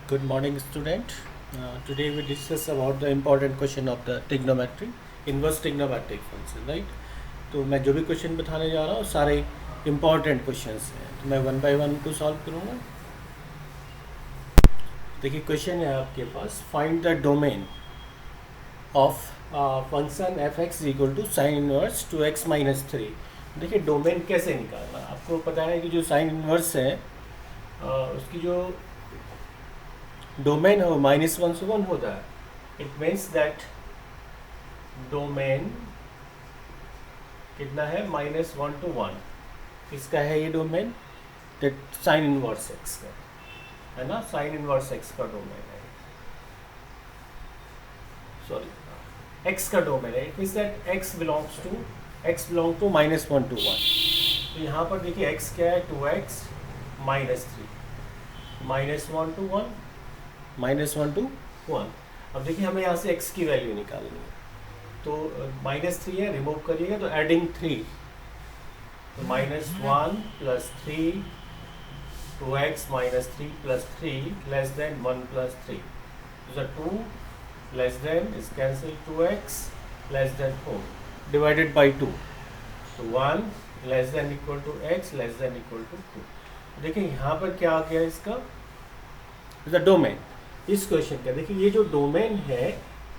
Good morning, student. Today we discuss about the important question of the trigonometry, inverse trigonometric function, right? तो मैं जो भी question बताने जा रहा हूँ सारे important questions हैं, तो मैं वन बाय वन उनको सॉल्व करूँगा। देखिए क्वेश्चन है आपके पास, find the domain of function f x equal to sine inverse two x minus three. देखिए डोमेन कैसे निकालना, आपको पता है कि जो साइन इनवर्स है उसकी जो डोमेन है वो -1 से 1 होता है। इट मीन्स दैट डोमेन कितना है, -1 to 1। किसका है ये domain? That sine inverse x का है ना, साइन इनवर्स एक्स का डोमेन है, सॉरी एक्स का डोमेन है। It means that x belong to -1 to 1। तो यहाँ पर देखिए एक्स क्या है, 2x -3, -1 to 1, -1 to 1। अब देखिए हमें यहाँ से x की वैल्यू निकालनी है, तो -3 है, रिमूव करिएगा तो एडिंग 3, तो -1 + 3, 2x -3 + 3 लेस देन 1 + 3, तो 2 less than is cancel 2x less than 4 divided by 2, तो 1 less than equal to x less than equal to 2। देखिए यहाँ पर क्या आ गया इसका, द डोमेन इस क्वेश्चन का। देखिए ये जो डोमेन है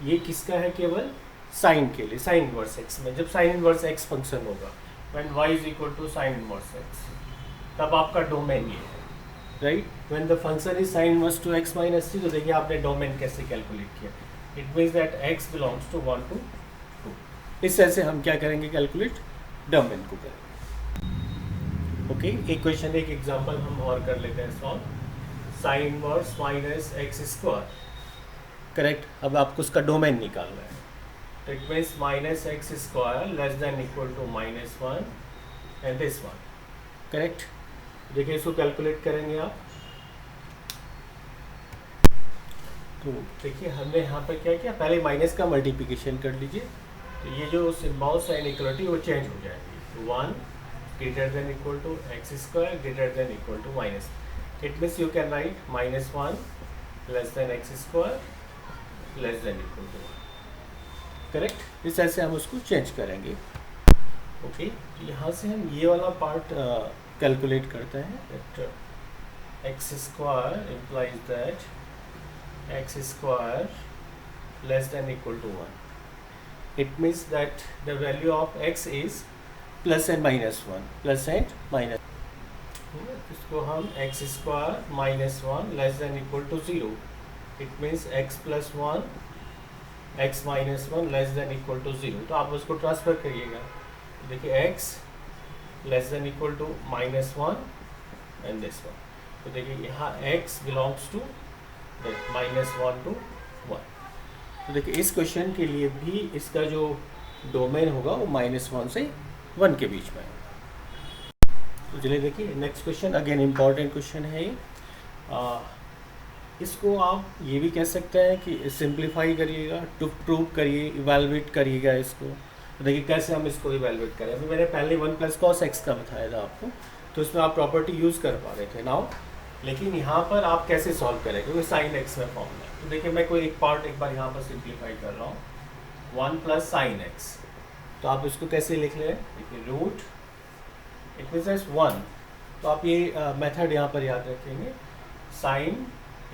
ये किसका है, केवल साइन के लिए, साइन इनवर्स एक्स में। जब साइन इनवर्स एक्स फंक्शन होगा when y is equal to sine inverse x, तब आपका डोमेन ये है, right. When the function is sine inverse to x minus 3, तो देखिए आपने डोमेन कैसे कैलकुलेट किया। It means that x belongs to 1 to 2। इस तरह से हम क्या करेंगे, कैलकुलेट डोमेन को करेंगे। ओके, एक क्वेश्चन, एक एग्जाम्पल हम और कर लेते हैं solve. Sine inverse -x², correct. अब आपको उसका डोमेन निकालना है, तो it means -x² less than equal to -1 and this one, correct. देखिए इसको कैलकुलेट करेंगे आप, तो देखिए हमने यहाँ पर क्या किया, पहले माइनस का मल्टीप्लिकेशन कर लीजिए, तो ये जो सिम्बॉल्स है इनइक्वलिटी वो चेंज हो जाएगी। 1 greater than equal to x² greater than equal to minus, it means you can write -1 less than x² less than equal to 1, correct. इस तरह से हम उसको चेंज करेंगे। ओके, यहाँ से हम ये वाला पार्ट कैलकुलेट करते हैं, that x² implies that x² less than equal to 1। it means that the value of x is plus and -1, plus and minus। इसको हम x² -1 less than equal to 0, it means x + 1 x -1 less than equal to 0। तो आप उसको transfer करिएगा, देखिए x less than equal to -1 and this one, तो देखिए यहाँ x बिलोंग्स टू -1 to 1। तो देखिए इस क्वेश्चन के लिए भी इसका जो डोमेन होगा वो -1 से 1 के बीच में है। तो चलिए देखिए next question, again important question है ये। इसको आप ये भी कह सकते हैं कि सिंप्लीफाई करिएगा, टू प्रूव करिए, इवेलुएट करिएगा इसको। तो देखिए कैसे हम इसको इवेलुएट करें। अभी मैंने पहले 1 + cos x का बताया था आपको, तो इसमें आप प्रॉपर्टी यूज़ कर पा रहे थे नाउ, लेकिन यहाँ पर आप कैसे सॉल्व करेंगे, क्योंकि साइन एक्स में फॉर्म है। तो देखिए मैं कोई एक पार्ट एक बार यहाँ पर सिंप्लीफाई कर रहा हूँ, 1 + sin x, तो आप इसको कैसे लिख लें, देखिए रूट, इट मीन्स 1, तो आप ये मेथड यहाँ पर याद रखेंगे, sine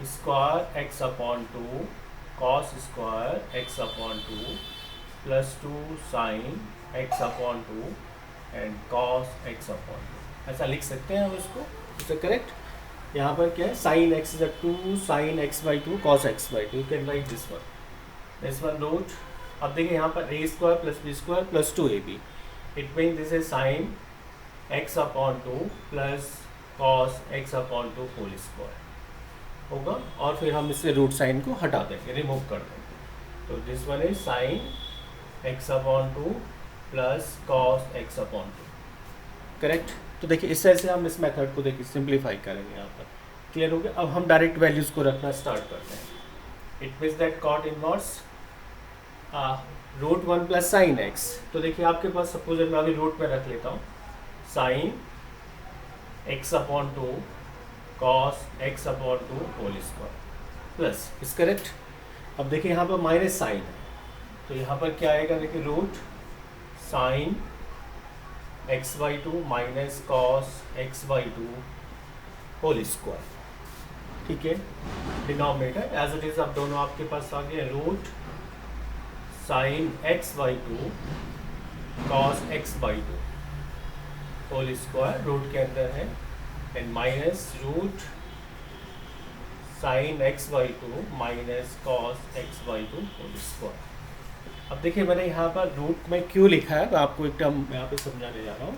square x/2 cos square x/2 plus 2 sine x/2 and cos x/2, ऐसा लिख सकते हैं हम इसको, इसे करेक्ट। यहाँ पर क्या है, sine x is 2 sine x/2 cos x/2, you can write this one root. अब देखिए यहाँ पर a² + b² + 2ab, it mean this is sine x/2 plus cos x/2 whole square होगा, और फिर हम इससे रूट साइन को हटा देंगे, रिमूव कर देंगे, तो this one is sine x/2 plus cos x/2, correct. तो देखिए इस तरह से हम इस मेथड को देखिए सिंप्लीफाई करेंगे, यहाँ पर क्लियर हो गया। अब हम डायरेक्ट वैल्यूज़ को रखना स्टार्ट करते हैं। It means that cot inverse √1 + sin x, तो देखिए आपके पास सपोज मैं अभी रूट में रख लेता हूँ, sine x/2 cos x/2 whole square, plus, is correct. अब देखिए यहाँ पर माइनस साइन है, तो यहाँ पर क्या आएगा, देखिए root sine x by two minus cos x by two whole square, ठीक है। डिनोमिनेटर एज इट इज, अब दोनों आपके पास आ गए, root sine x by two cos x by two whole square, root के अंदर है, and minus root sine x by two minus cos x by two whole square. अब देखिए मैंने यहाँ पर रूट में क्यों लिखा है, मैं आपको एक टर्म यहाँ पे समझाने जा रहा हूँ।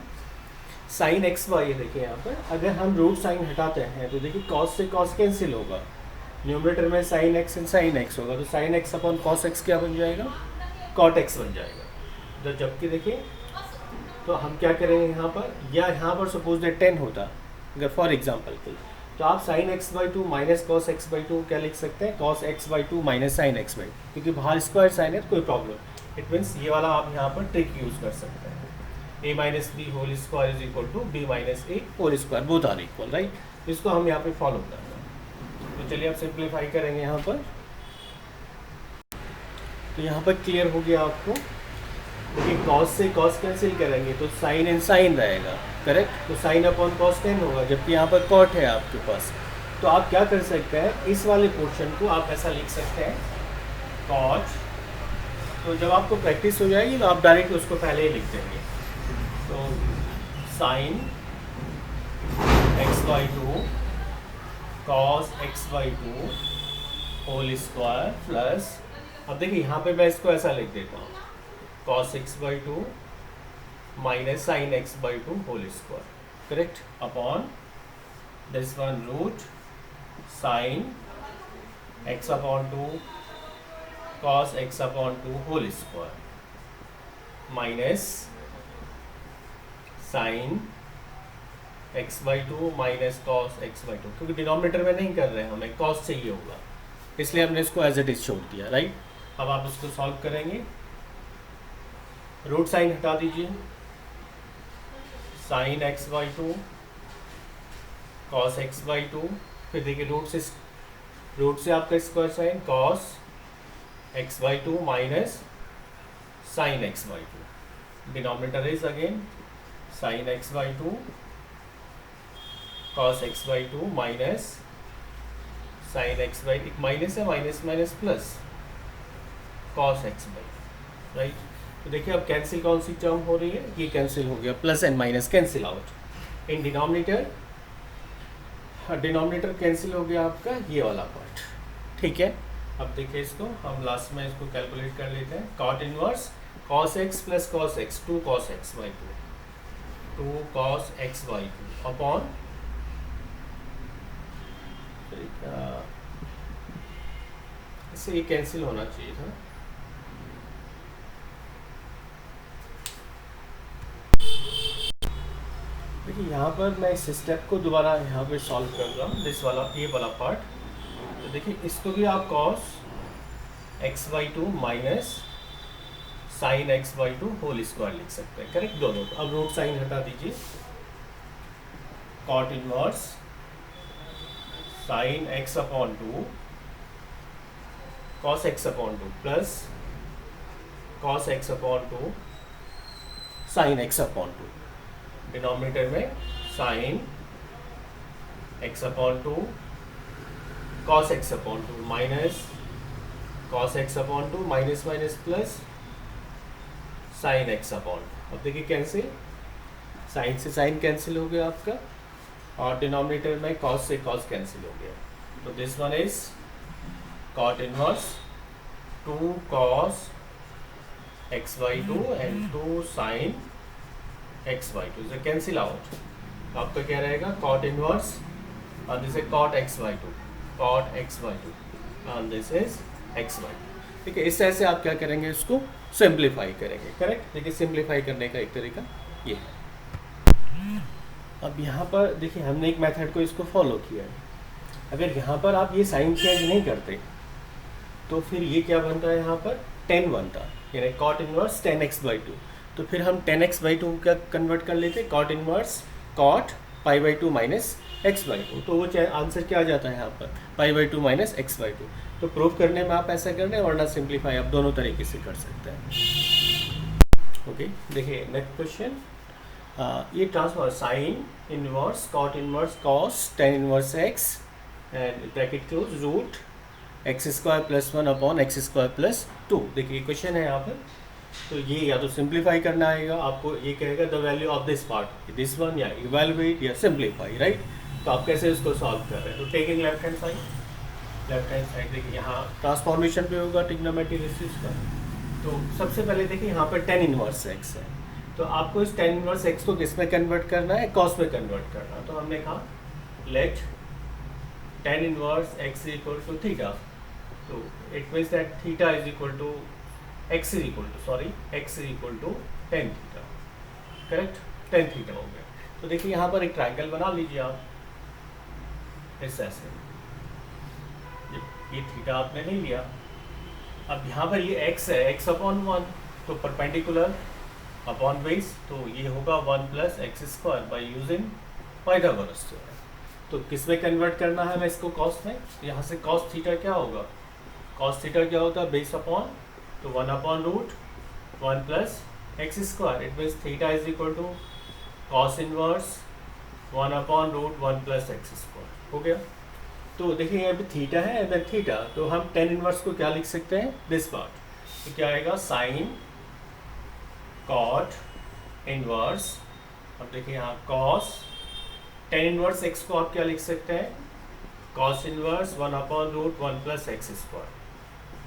साइन एक्स बाई, देखिए यहाँ पर अगर हम रूट साइन हटाते हैं तो देखिए कॉस से कॉस कैंसिल होगा, न्यूमरेटर में sine x and sine x होगा, तो sine x upon cos x क्या बन जाएगा, कॉट एक्स बन जाएगा। तो जबकि देखिए, तो हम क्या करेंगे यहाँ पर, या यहाँ पर सपोज दैट 10 होता अगर फॉर एग्जाम्पल के, तो आप sign x by two minus cos x by to क्या लिख सकते हैं, cos x by two minus sine x by, क्योंकि बाहर स्क्वायर साइन है तो कोई प्रॉब्लम, इट मीन्स ये वाला आप यहाँ पर ट्रिक यूज़ कर सकते हैं, a minus b whole square is equal to b minus a whole square, both are equal, right. इसको हम यहाँ पे फॉलो कर रहे हैं। तो चलिए आप सिंप्लीफाई करेंगे यहाँ पर, तो यहाँ पर क्लियर हो गया आपको कि कॉस से कॉस कैंसिल करेंगे तो साइन एंड साइन रहेगा, करेक्ट। तो साइन अपॉन कॉस 10 होगा, जबकि यहाँ पर कॉट है आपके पास। तो आप क्या कर सकते हैं, इस वाले पोर्शन को आप ऐसा लिख सकते हैं कॉट, तो जब आपको प्रैक्टिस हो जाएगी तो आप डायरेक्ट उसको पहले ही लिख देंगे। तो sine x by two cos x by two whole square plus, अब देखिए यहाँ पे मैं इसको ऐसा लिख देता हूँ, cos x by two minus sine x by two whole square, correct, upon this one root sine x upon two cos x upon two whole square minus sine x by two minus cos x by two, क्योंकि denominator में नहीं कर रहे हैं हमें, cos चाहिए होगा, इसलिए हमने इसको एज इट इज छोड़ दिया, राइट। अब आप इसको सॉल्व करेंगे, रूट साइन हटा दीजिए, sign x by two cos x by to, फिर देखिए रूट से आपका square sine cos x by two minus sine x by to, denominator is again sine x by two cos x by two minus sine x by, एक minus है, minus minus plus cos x by, right. तो देखिए अब cancel कौन सी term हो रही है, ये कैंसिल हो गया, plus and minus cancel out in denominator, denominator cancel हो गया आपका ये वाला पार्ट, ठीक है। अब देखिए इसको हम लास्ट में इसको कैलकुलेट कर लेते हैं, cot inverse cos x plus cos x, two cos x by two, two cos x by two upon, इससे ये कैंसिल होना चाहिए था, देखिए यहाँ पर मैं इस स्टेप को दोबारा यहाँ पे सॉल्व कर रहा हूँ, दिस वाला ये वाला पार्ट। तो देखिए इसको भी आप cos x by two minus sine x by two whole square लिख सकते हैं, करेक्ट, दोनों को। अब रूट साइन हटा दीजिए, cot inverse sine x upon two cos x upon two plus cos x upon two sine x upon two, denominator में sine x upon two cos x upon two minus cos x upon two minus minus plus sine x upon two. अब देखिए cancel, sine से sine cancel हो गया आपका, और denominator में cos से कॉस कैंसिल हो गया, तो this one is cot inverse two cos x by two and two sine x by two, इसे कैंसिल आउट, आपका क्या रहेगा, कॉट इनवर्स और this is cot x by two, cot x by two और this is x by two, ठीक है। इस तरह से आप क्या करेंगे, इसको सिंप्लीफाई करेंगे, करेक्ट। देखिए सिंप्लीफाई करने का एक तरीका ये है। अब यहाँ पर देखिए हमने एक मेथड को इसको फॉलो किया है, अगर यहाँ पर आप ये साइन चेंज नहीं करते तो फिर ये क्या बनता है, यहाँ पर 10 बनता, यानी cot inverse 10x by two, तो फिर हम 10x बाई टू क्या कन्वर्ट कर लेते, cot inverse cot pi by two minus x by two, तो वो आंसर क्या आ जाता है यहाँ पर pi by two minus x by two. तो प्रूव करने में आप ऐसा कर रहे हैं, वरना सिंप्लीफाई आप दोनों तरीके से कर सकते हैं। ओके, देखिए नेक्स्ट क्वेश्चन। ये transform sine inverse cot inverse cos tan inverse x and bracket close root x square plus one upon x square plus two. देखिए क्वेश्चन है यहाँ पर, तो ये या तो सिंप्लीफाई करना आएगा आपको, ये कहेगा the value of this part this one, या इवेलुएट या सिंप्लीफाई, राइट। तो आप कैसे इसको सॉल्व कर रहे हैं, तो टेकिंग लेफ्ट हैंड साइड देखिए यहाँ ट्रांसफॉर्मेशन पे होगा ट्रिग्नोमेट्रिक रेशियोज का। तो सबसे पहले देखिए यहाँ पर टेन इनवर्स एक्स है, तो आपको इस टेन इनवर्स एक्स को किस में कन्वर्ट करना है, कॉस में कन्वर्ट करना है। तो हमने कहा let tan inverse x equal to theta, तो it means that theta is equal to x is equal to tan theta, correct, tan theta हो गया। तो देखिए यहाँ पर एक ट्राइंगल बना लीजिए आप इस ऐसे, ये थीटा आपने ले लिया। अब यहाँ पर ये x है, x अपॉन वन, तो परपेंडिकुलर अपॉन बेस, तो ये होगा one plus x square by using Pythagoras theorem. तो किस में कन्वर्ट करना है हमें इसको, कॉस में। यहाँ से कॉस थीटा क्या होगा, कॉस थीटा क्या होता है बेस अपॉन, तो one upon root one plus x square, it means theta is equal to cos inverse one upon root one plus x square हो गया। तो देखिए यहाँ पे थीटा है एंड देन थीटा, तो हम टेन इनवर्स को क्या लिख सकते हैं, दिस पार्ट, तो क्या आएगा साइन कॉट इनवर्स। अब देखिए यहाँ कॉस टेन इनवर्स एक्स को आप क्या लिख सकते हैं, cos inverse one upon root one plus x square,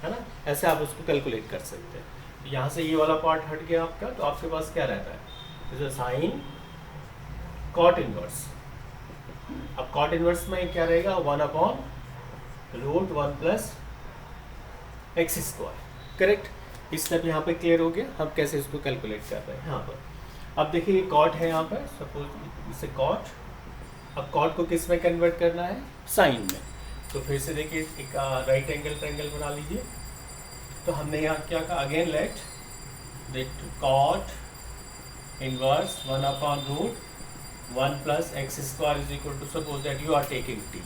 है ना, ऐसे आप उसको कैलकुलेट कर सकते हैं। यहाँ से ये वाला पार्ट हट गया आपका, तो आपके पास क्या रहता है, जैसे साइन कॉट इनवर्स। अब कॉट इनवर्स में क्या रहेगा, one upon root one plus x square, correct. इस स्टेप यहाँ पे क्लियर हो गया, हम कैसे इसको कैलकुलेट कर रहे हैं यहाँ पर। अब देखिए ये कॉट है यहाँ पर, सपोज इसे कॉट, अब कॉट को किस में कन्वर्ट करना है, साइन में। तो फिर से देखिए एक राइट एंगल ट्रायंगल बना लीजिए। तो हमने यहाँ क्या कहा, again let cot inverse one upon root one plus x square is equal to, suppose that you are taking t,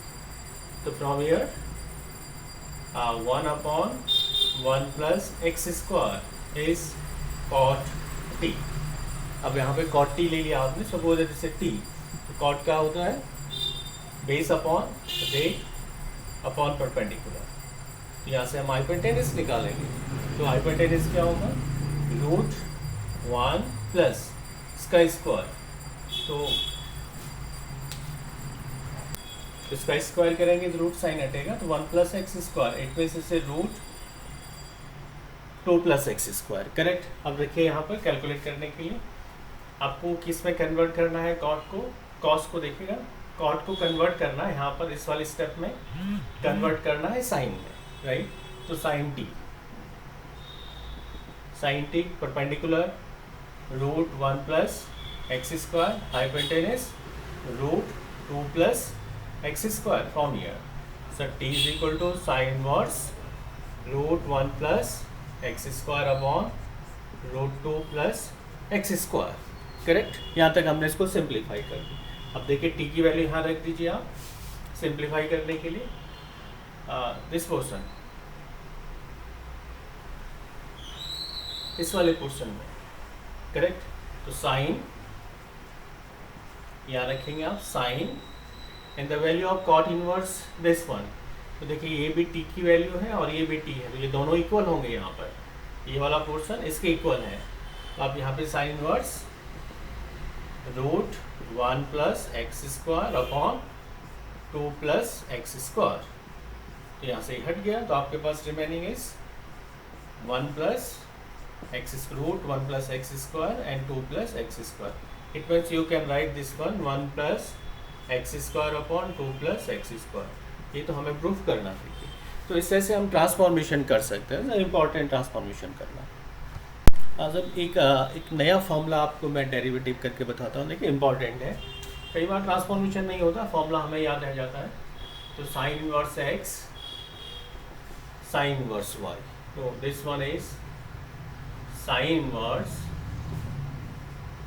तो from here one upon one plus x square is cot t. अब यहाँ पे cot t ले लिया आपने, suppose that इसे t, तो cot क्या होता है, base upon rate upon perpendicular. तो यहाँ से हम हाइपोटेनस निकालेंगे, तो हाइपोटेनस क्या होगा, रूट वन प्लस इसका स्क्वायर, तो इसका स्क्वायर करेंगे तो रूट साइन हटेगा, तो one plus x square, it means इसे root two plus x square, correct. अब देखिए यहाँ पर कैलकुलेट करने के लिए आपको किस में कन्वर्ट करना है, कॉट को, कॉस को देखिएगा, कॉट को कन्वर्ट करना है यहाँ पर इस वाले स्टेप में, कन्वर्ट करना है साइन में, राइट। तो sine t perpendicular root one plus x square, hypotenuse root two plus x square from here, so t is equal to sine inverse root one plus x square upon root two plus x square, correct. यहाँ तक हमने इसको simplify कर दी। अब देखिए T की value यहाँ रख दीजिए आप सिंप्लीफाई करने के लिए, दिस पोर्शन, इस वाले पोर्शन में, करेक्ट। तो साइन यहाँ रखेंगे आप, sine and the value of cot inverse this one. तो देखिए ये भी टी की वैल्यू है और ये भी टी है, तो ये दोनों इक्वल होंगे यहाँ पर, ये वाला पोर्शन इसके इक्वल है। तो आप यहाँ पे sine inverse root one plus x square upon two plus x square, तो यहाँ से हट गया, तो आपके पास remaining is one plus x root one plus x square and two plus x square. It means you can write this one plus x square upon two plus x square. ये तो हमें प्रूफ करना चाहिए, तो इस तरह से हम ट्रांसफॉर्मेशन कर सकते हैं, इम्पॉर्टेंट ट्रांसफॉर्मेशन करना। जब एक नया फॉर्मूला आपको मैं डेरिवेटिव करके बताता हूँ, देखिए इंपॉर्टेंट है, कई बार ट्रांसफॉर्मेशन नहीं होता, फॉर्मूला हमें याद रह जाता है। तो sine inverse x sine inverse y, तो this one is sine inverse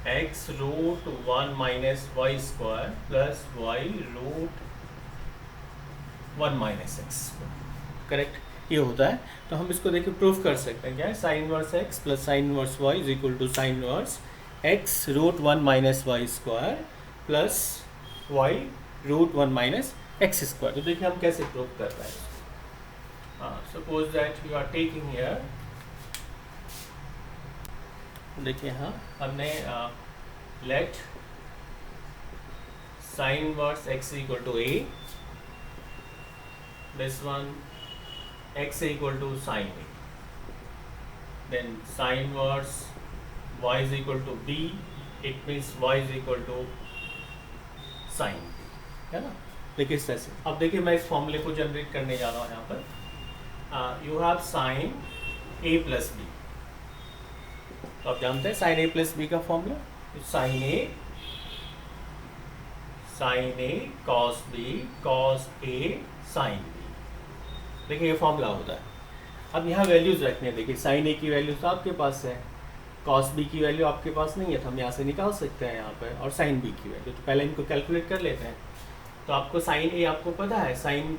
x root 1 minus y square plus y root 1 minus x, correct, ये होता है। तो हम इसको देखिए प्रूफ कर सकते हैं, क्या है, sine inverse x plus sine inverse y is equal to sine inverse x root 1 minus y square plus y root 1 minus x square. तो देखिए हम कैसे प्रूफ कर रहे हैं। Suppose that you are taking here, देखिए हाँ हमने let sine inverse x equal to a, this one x equal to sin a, then sin inverse y is equal to b, it means y is equal to sin b, है ना। देखिए इस तरह से, अब देखिए मैं इस फॉर्मूले को जनरेट करने जा रहा हूँ यहाँ पर। You have sine a plus b, तो आप जानते हैं साइन a प्लस बी का formula, sine a cos b cos a sin b, देखिए ये फॉर्मूला होता है। अब यहाँ वैल्यूज रखने हैं, देखिए साइन ए की वैल्यू तो आपके पास है, कॉस बी की वैल्यू आपके पास नहीं है, तो हम यहाँ से निकाल सकते हैं यहाँ पर, और साइन बी की वैल्यू, तो पहले इनको कैलकुलेट कर लेते हैं। तो आपको साइन ए आपको पता है, साइन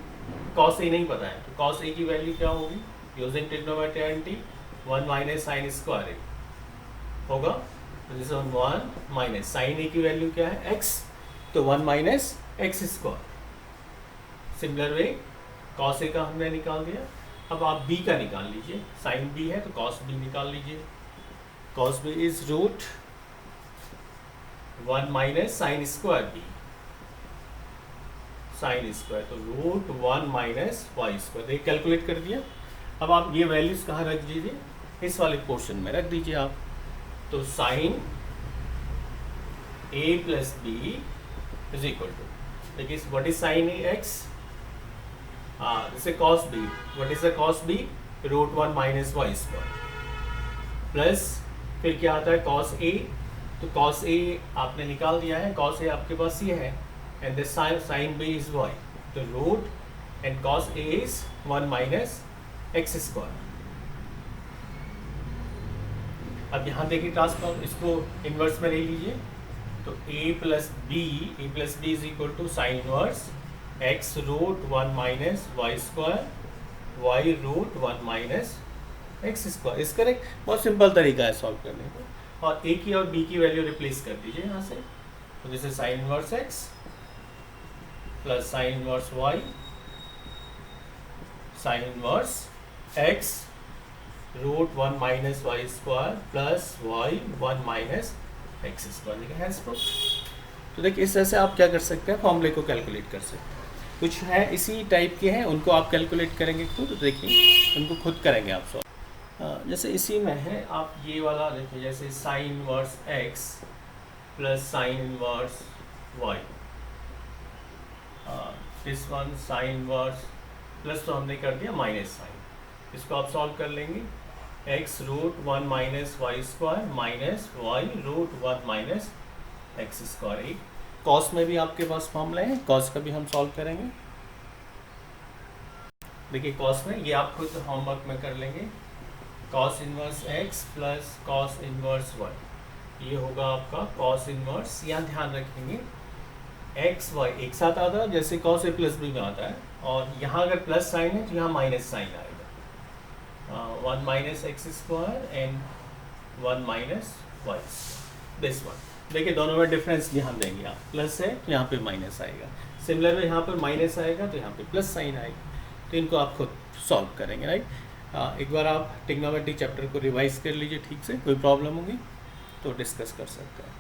कॉस ए नहीं पता है, तो कॉस ए की वैल्यू क्या होगी, using trigonometry 1 minus sine square A होगा, तो दिस 1 माइनस साइन ए की वैल्यू क्या है एक्स, तो 1 minus x square. Similar way cos A का हमने निकाल दिया, अब आप बी का निकाल लीजिए, साइन बी है तो कॉस बी निकाल लीजिए, cos b is root 1 minus sine square b, sine square, तो रूट 1 माइनस वाई स्क्वायर, देखिए कैलकुलेट कर दिया। अब आप ये वैल्यूज कहाँ रख दीजिए, इस वाले पोर्शन में रख दीजिए आप, तो sine A plus B is equal to, देखिए what is sine A x, जैसे cos b, what is the cos b, root 1 minus y square, plus फिर क्या आता है cos a, तो cos a आपने निकाल दिया है, cos a आपके पास ये है, and this sin b is y, तो root and cos a is 1 minus x square. अब यहाँ देखिए ट्रांसफॉर्म, इसको इन्वर्स में ले लीजिए, तो a plus B is equal to sine inverse x root 1 minus y square y root 1 minus x square, is correct, बहुत सिंपल तरीका है सॉल्व करने का। और ए की और बी की वैल्यू रिप्लेस कर दीजिए यहाँ से, तो जैसे sine inverse x plus sine inverse y, sine inverse x root 1 minus y square plus y 1 minus x square, देखिए हैंस प्रूफ। तो देखिए इस तरह से आप क्या कर सकते हैं, फॉर्मूले को कैलकुलेट कर सकते हैं। कुछ है इसी टाइप के हैं, उनको आप कैलकुलेट करेंगे खुद, तो देखिए उनको खुद करेंगे आप सॉल्व। जैसे इसी में है, आप ये वाला देखिए, जैसे sine inverse x plus sine inverse y, this one sine inverse plus, तो हमने कर दिया माइनस साइन, इसको आप सॉल्व कर लेंगे, x root 1 minus y square minus y root 1 minus x square. एक कॉस में भी आपके पास फॉर्मूला है, कॉस का भी हम सॉल्व करेंगे। देखिए कॉस में ये आप खुद होमवर्क में कर लेंगे, cos inverse x plus cos inverse y, ये होगा आपका कॉस इनवर्स, यहाँ ध्यान रखेंगे एक्स वाई एक साथ आता है जैसे कॉस ए प्लस बी में आता है, और यहाँ अगर प्लस साइन है तो यहाँ माइनस साइन आएगा, 1 minus x square and 1 minus y, this one. देखिए दोनों में डिफरेंस ध्यान देंगे आप, प्लस है तो यहाँ पे माइनस आएगा, सिमिलर में यहाँ पर माइनस आएगा तो यहाँ पे प्लस साइन आएगा, तो इनको आप खुद सॉल्व करेंगे, राइट। एक बार आप ट्रिग्नोमेट्री चैप्टर को रिवाइज कर लीजिए ठीक से, कोई प्रॉब्लम होगी तो डिस्कस कर सकते हैं।